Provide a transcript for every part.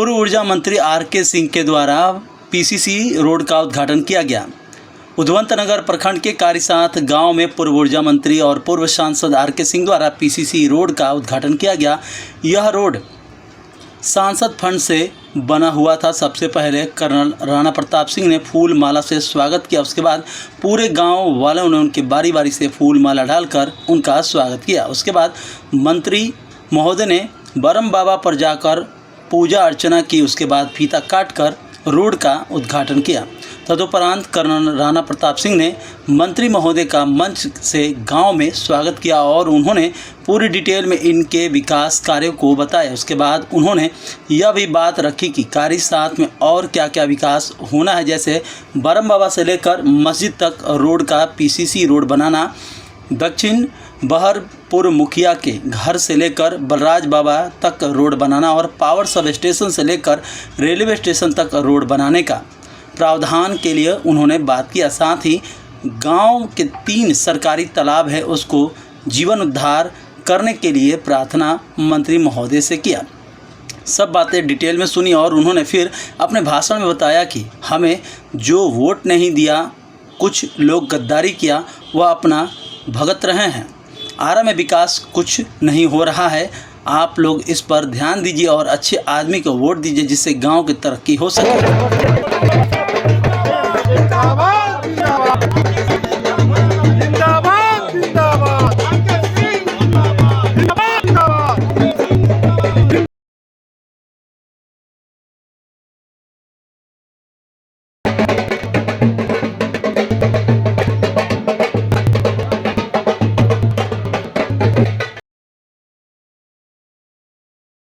पूर्व ऊर्जा मंत्री आर.के. सिंह के द्वारा पीसीसी रोड का उद्घाटन किया गया। उधवंत नगर प्रखंड के कारीसाथ गांव में पूर्व ऊर्जा मंत्री और पूर्व सांसद आर.के. सिंह द्वारा पीसीसी रोड का उद्घाटन किया गया। यह रोड सांसद फंड से बना हुआ था। सबसे पहले कर्नल राणा प्रताप सिंह ने फूल माला से स्वागत किया। उसके बाद पूरे गांव वालों ने उनके बारी बारी से फूल माला डालकर उनका स्वागत किया। उसके बाद मंत्री महोदय ने बरम बाबा पर जाकर पूजा अर्चना की। उसके बाद फीता काटकर रोड का उद्घाटन किया। तदुपरांत कर्नल राणा प्रताप सिंह ने मंत्री महोदय का मंच से गांव में स्वागत किया और उन्होंने पूरी डिटेल में इनके विकास कार्यों को बताया। उसके बाद उन्होंने यह भी बात रखी कि कारीसाथ में और क्या क्या विकास होना है, जैसे बरम बाबा से लेकर मस्जिद तक रोड का पीसीसी रोड बनाना, दक्षिण बहरपुर मुखिया के घर से लेकर बलराज बाबा तक रोड बनाना और पावर सब स्टेशन से लेकर रेलवे स्टेशन तक रोड बनाने का प्रावधान के लिए उन्होंने बात किया। साथ ही गांव के 3 सरकारी तालाब है, उसको जीवनोद्धार करने के लिए प्रार्थना मंत्री महोदय से किया। सब बातें डिटेल में सुनी और उन्होंने फिर अपने भाषण में बताया कि हमें जो वोट नहीं दिया, कुछ लोग गद्दारी किया, वह अपना भगत रहे हैं। आरा में विकास कुछ नहीं हो रहा है। आप लोग इस पर ध्यान दीजिए और अच्छे आदमी को वोट दीजिए, जिससे गांव की तरक्की हो सके।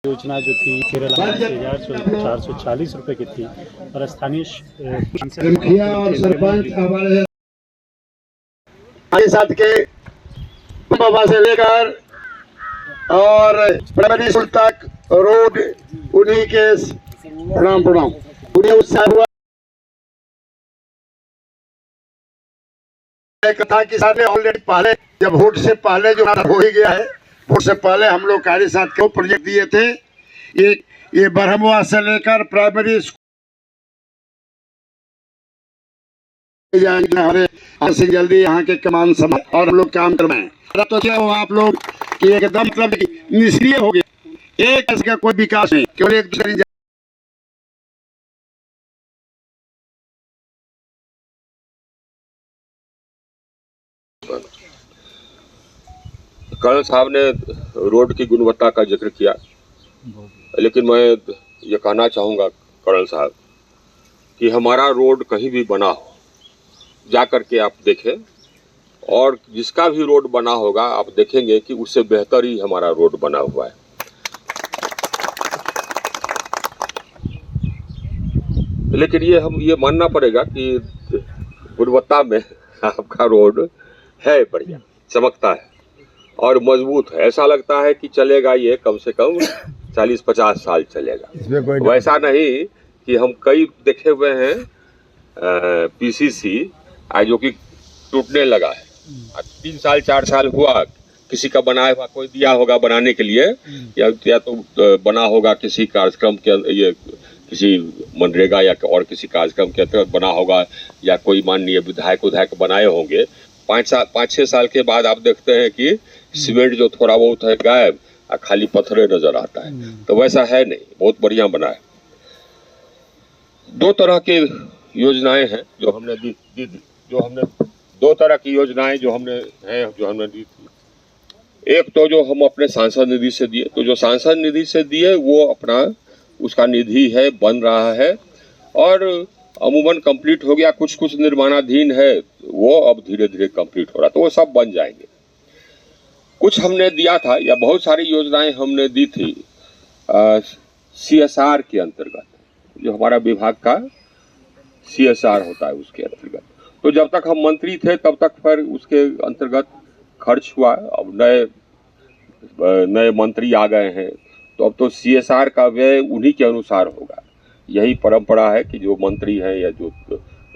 योजना जो थी 13,0440 रुपये की थी और स्थानीय मुखिया और सरपंच हमारे साथ के बाबा से लेकर और प्राइमरी स्कूल तक रोड उन्हीं के प्रणाम उन्हें उत्साह हुआ। कथा की साथ ऑलरेडी पहले जब वोट से पहले जो हो ही गया है, वोट से पहले हम लोग कारीसाथ को प्रोजेक्ट दिए थे। ये बरहमुआ से लेकर प्राइमरी स्कूल से जल्दी यहाँ के कमान समय और हम लोग काम करवाएं। तो क्या हो आप लोग कि एकदम मतलब निष्क्रिय हो गए, एक का कोई विकास नहीं, केवल एक दूसरे कर्नल साहब ने रोड की गुणवत्ता का जिक्र किया, लेकिन मैं ये कहना चाहूँगा कर्नल साहब कि हमारा रोड कहीं भी बना हो, जा कर के आप देखें, और जिसका भी रोड बना होगा आप देखेंगे कि उससे बेहतर ही हमारा रोड बना हुआ है। लेकिन ये मानना पड़ेगा कि गुणवत्ता में आपका रोड है बढ़िया, चमकता है और मजबूत है। ऐसा लगता है कि चलेगा ये कम से कम 40-50 साल चलेगा। वैसा नहीं कि हम कई देखे हुए हैं पीसीसी जो कि टूटने लगा है। 3 साल 4 साल हुआ, किसी का बनाया हुआ कोई दिया होगा बनाने के लिए, या तो बना होगा किसी कार्यक्रम के, ये किसी मनरेगा या और किसी कार्यक्रम के तहत बना होगा, या कोई माननीय विधायक बनाए होंगे। 5-6 साल के बाद आप देखते हैं कि सीमेंट जो थोड़ा बहुत है गायब, खाली पत्थरे नजर आता है। तो वैसा है नहीं, बहुत बढ़िया बना है। 2 तरह की योजनाएं हैं जो हमने दी, जो हमने 2 तरह की योजनाएं जो हमने दी थी। एक तो जो हम अपने सांसद निधि से दिए, तो जो सांसद निधि से दिए वो अपना उसका निधि है, बन रहा है और अमूमन कंप्लीट हो गया। कुछ निर्माणाधीन है, वो अब धीरे धीरे कंप्लीट हो रहा, तो वो सब बन जाएंगे। कुछ हमने दिया था, या बहुत सारी योजनाएं हमने दी थी CSR के अंतर्गत, जो हमारा विभाग का CSR होता है उसके अंतर्गत। तो जब तक हम मंत्री थे तब तक फिर उसके अंतर्गत खर्च हुआ। अब नए मंत्री आ गए हैं, तो अब तो CSR का व्यय उन्हीं के अनुसार होगा। यही परंपरा है कि जो मंत्री हैं या जो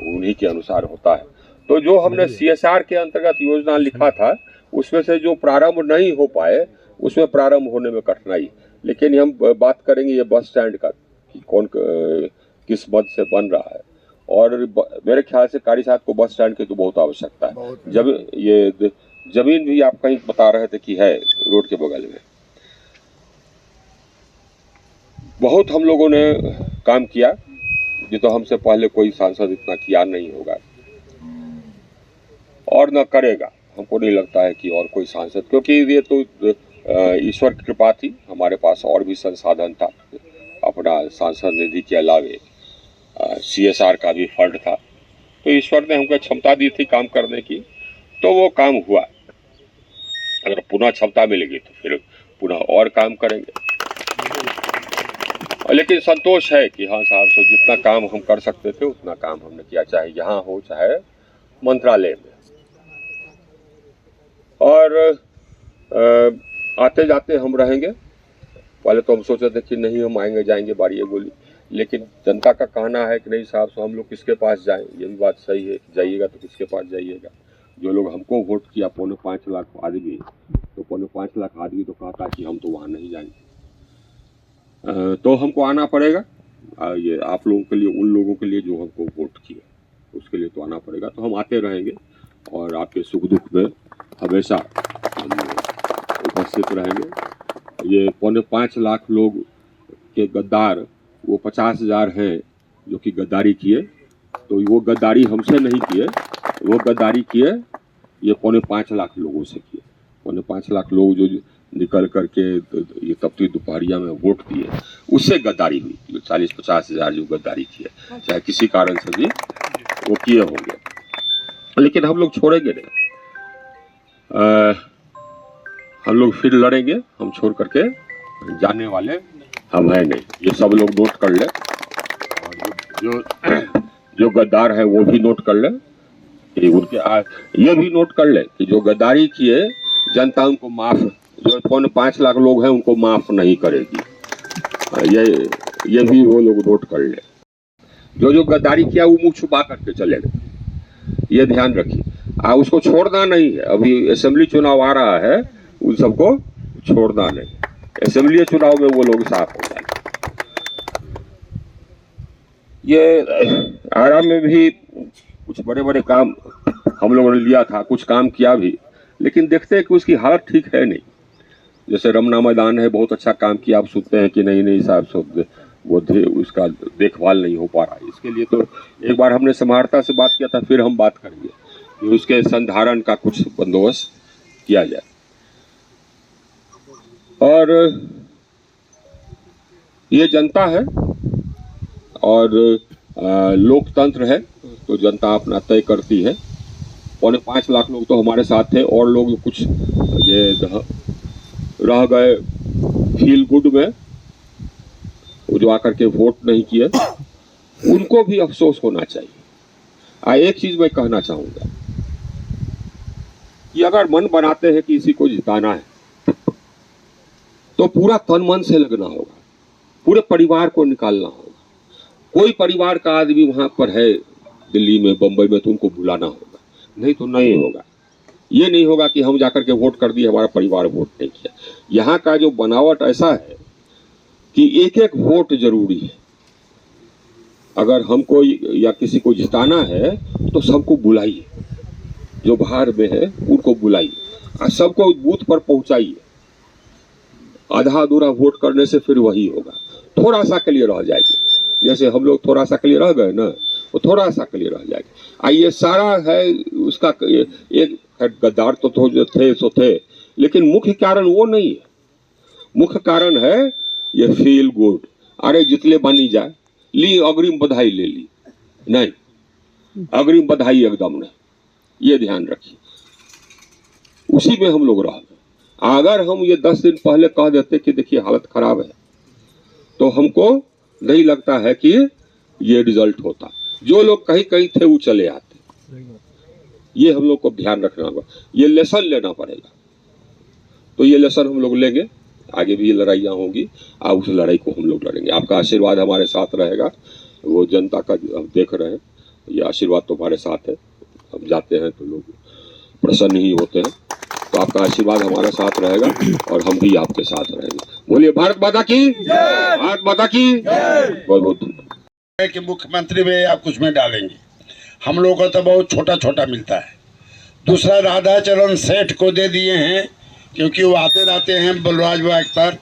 उन्हीं के अनुसार होता है। तो जो हमने CSR के अंतर्गत योजना लिखा था, उसमें से जो प्रारंभ नहीं हो पाए, उसमें प्रारंभ होने में कठिनाई। लेकिन हम बात करेंगे ये बस स्टैंड का, कि कौन किस मद से बन रहा है। और मेरे ख्याल से कारी साहब को बस स्टैंड की तो बहुत आवश्यकता है। जब ये जमीन भी आप कहीं बता रहे थे कि है रोड के बगल में, बहुत हम लोगों ने काम किया, ये तो हमसे पहले कोई सांसद इतना किया नहीं होगा और न करेगा। हमको नहीं लगता है कि और कोई सांसद, क्योंकि ये तो ईश्वर की कृपा थी, हमारे पास और भी संसाधन था, अपना सांसद निधि के अलावे CSR का भी फंड था, तो ईश्वर ने हमको क्षमता दी थी काम करने की, तो वो काम हुआ। अगर पुनः क्षमता मिलेगी तो फिर पुनः और काम करेंगे। लेकिन संतोष है कि हाँ साहब, तो जितना काम हम कर सकते थे उतना काम हमने किया, चाहे यहाँ हो चाहे मंत्रालय में। और आते जाते हम रहेंगे। पहले तो हम सोचे थे कि नहीं हम आएंगे जाएंगे बारी गोली, लेकिन जनता का कहना है कि नहीं साहब, तो हम लोग किसके पास जाएं। ये भी बात सही है, जाइएगा तो किसके पास जाइएगा। जो लोग हमको वोट किया 5.25 लाख आदमी, तो 5.25 लाख आदमी तो कहता कि हम तो वहाँ नहीं जाएंगे। तो हमको आना पड़ेगा। ये आप लोगों के लिए, उन लोगों के लिए जो हमको वोट किया, उसके लिए तो आना पड़ेगा। तो हम आते रहेंगे और आपके सुख दुख में हमेशा हम उपस्थित रहेंगे। ये 5.25 लाख लोग के गद्दार, वो 50,000 हैं जो कि गद्दारी किए, तो वो गद्दारी हमसे नहीं किए, वो गद्दारी किए ये 5.25 लाख लोगों से किए। 5.25 लाख लोग जो निकल करके ये तपती दोपहरिया में वोट दिए, उससे गद्दारी हुई। जो 40-50 हज़ार जो गद्दारी किए, चाहे किसी कारण से भी वो किए होंगे, लेकिन हम लोग छोड़ेंगे नहीं। हम लोग फिर लड़ेंगे, हम छोड़ करके जाने वाले हम हैं नहीं। ये सब लोग नोट कर ले, और जो गद्दार है वो भी नोट कर ले, कि उनके ये भी नोट कर ले कि जो गद्दारी किए जनता उनको माफ, जो 5.25 लाख लोग हैं उनको माफ नहीं करेगी। ये भी वो लोग नोट कर ले। जो गद्दारी किया वो मुंह छुपा करके चले गए, ये ध्यान रखिए। उसको छोड़ना नहीं है। अभी असेंबली चुनाव आ रहा है, उन सबको छोड़ना नहीं। असेंबली चुनाव में वो लोग साफ हो जाएंगे। ये आरा में भी कुछ बड़े बड़े काम हम लोगों ने लिया था, कुछ काम किया भी, लेकिन देखते हैं कि उसकी हालत ठीक है नहीं। जैसे रमना मैदान है, बहुत अच्छा काम किया, आप सुनते हैं कि नहीं साहब सब वो उसका देखभाल नहीं हो पा रहा है। इसके लिए तो एक बार हमने समाहर्ता से बात किया था, फिर हम बात करेंगे कि उसके संधारण का कुछ बंदोबस्त किया जाए। और ये जनता है और लोकतंत्र है, तो जनता अपना तय करती है। 5.25 लाख लोग तो हमारे साथ थे, और लोग कुछ ये रह गए फील गुड में, वो जो आकर के वोट नहीं किए, उनको भी अफसोस होना चाहिए। एक चीज मैं कहना चाहूंगा कि अगर मन बनाते हैं कि किसी को जिताना है तो पूरा तन मन से लगना होगा, पूरे परिवार को निकालना होगा। कोई परिवार का आदमी वहां पर है दिल्ली में, बंबई में, तो उनको बुलाना होगा, नहीं तो नहीं होगा। ये नहीं होगा कि हम जाकर के वोट कर दिए, हमारा परिवार वोट नहीं किया। यहाँ का जो बनावट ऐसा है कि एक एक वोट जरूरी है। अगर हमको या किसी को जिताना है तो सबको बुलाइए, जो बाहर में है उनको बुलाइए और सबको बूथ पर पहुंचाइए। आधा अधूरा वोट करने से फिर वही होगा, थोड़ा सा के लिए रह जाएगी। जैसे हम लोग थोड़ा सा के लिए रह गए ना, वो थोड़ा सा के लिए रह जाएगी। ये सारा है उसका एक गद्दार तो थे सो थे, लेकिन मुख्य कारण वो नहीं है। मुख्य कारण है ये फील गुड। अरे जितने बनी जाए, ली अग्रिम बधाई ले ली, नहीं अग्रिम बधाई एकदम नहीं, ये ध्यान रखिए। उसी में हम लोग रह गए। अगर हम ये 10 दिन पहले कह देते कि देखिए हालत खराब है, तो हमको नहीं लगता है कि ये रिजल्ट होता। जो लोग कहीं कहीं थे वो चले आते। ये हम लोग को ध्यान रखना होगा, ये लेसन लेना पड़ेगा। तो ये लेसन हम लोग लेंगे, आगे भी ये लड़ाइयाँ होंगी, आप उस लड़ाई को हम लोग लड़ेंगे। आपका आशीर्वाद हमारे साथ रहेगा, वो जनता का हम देख रहे हैं, ये आशीर्वाद तो हमारे साथ है। हम जाते हैं तो लोग प्रसन्न ही होते हैं। तो आपका आशीर्वाद हमारा साथ रहेगा और हम भी आपके साथ रहेंगे। बोलिए भारत माता की, भारत माता की बहुत बहुत। कि मुख्यमंत्री में आप कुछ में डालेंगे, हम लोग को तो बहुत छोटा छोटा मिलता है। दूसरा राधाचरण सेठ को दे दिए हैं, क्योंकि वो आते रहते हैं बलराज बाग अख्तर,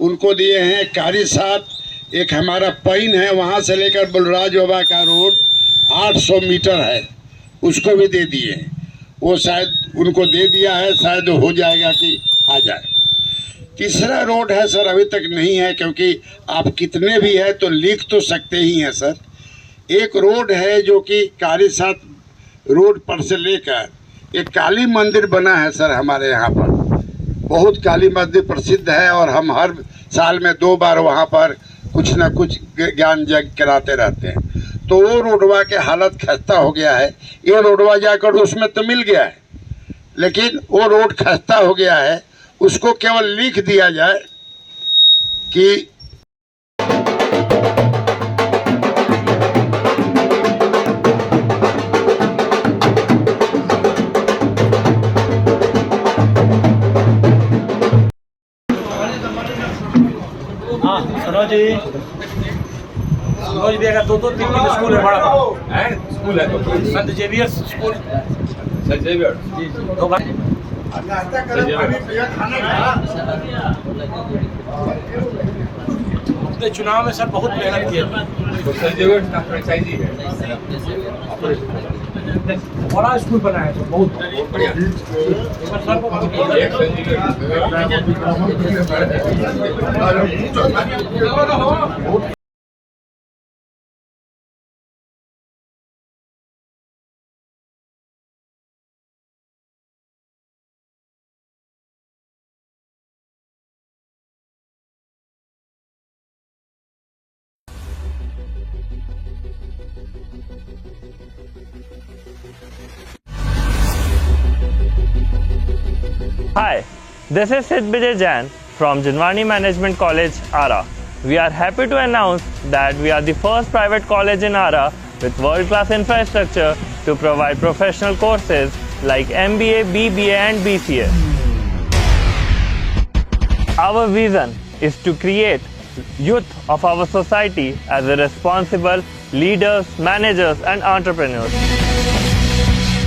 उनको दिए हैं। कारी साथ एक हमारा पैन है, वहाँ से लेकर बलराज बाबा का रोड 800 मीटर है, उसको भी दे दिए हैं। वो शायद उनको दे दिया है, शायद हो जाएगा कि आ जाए। तीसरा रोड है सर, अभी तक नहीं है, क्योंकि आप कितने भी है तो लिख तो सकते ही हैं सर। एक रोड है जो कि कारी साथ रोड पर से लेकर एक काली मंदिर बना है सर हमारे यहाँ पर, बहुत काली मंदिर प्रसिद्ध है, और हम हर साल में 2 बार वहाँ पर कुछ ना कुछ ज्ञान यज्ञ कराते रहते हैं। तो वो रोडवा के हालत खस्ता हो गया है। ये रोडवा जाकर उसमें तो मिल गया है, लेकिन वो रोड खस्ता हो गया है, उसको केवल लिख दिया जाए कि सनोज जी भी अगर 2-3 स्कूल है, बड़ा स्कूल है तो संत जेवियर स्कूल, सर जेवियर जी 2 बार अपने चुनाव में सर बहुत मेहनत की है। तो सर जेवियर का फ्रेंचाइजी है, बड़ा स्कूल बना है, तो बहुत बढ़िया। Hi, this is Sid Vijay Jain from Jinwani Management College, Ara. We are happy to announce that we are the first private college in Ara with world-class infrastructure to provide professional courses like MBA, BBA and BCA. Our vision is to create youth of our society as a responsible leaders, managers and entrepreneurs.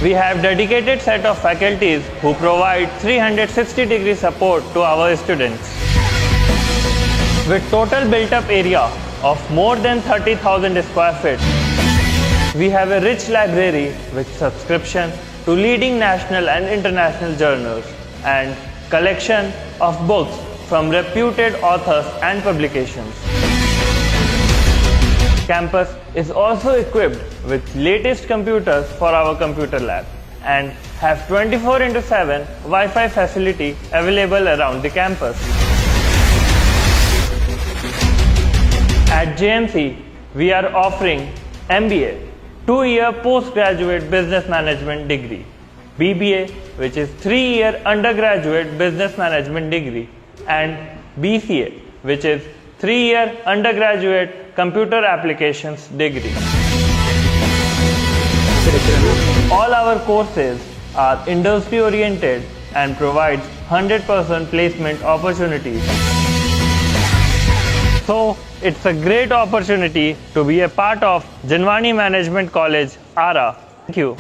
We have dedicated set of faculties who provide 360-degree support to our students. With total built-up area of more than 30,000 square feet, we have a rich library with subscription to leading national and international journals and collection of books from reputed authors and publications. Campus is also equipped with latest computers for our computer lab and have 24/7 Wi-Fi facility available around the campus. At JMC, we are offering MBA, 2-year postgraduate business management degree, BBA, which is 3-year undergraduate business management degree, and BCA, which is 3-year undergraduate computer applications degree. All our courses are industry oriented and provides 100% placement opportunities. So it's a great opportunity to be a part of Jinwani Management College, Ara. Thank you.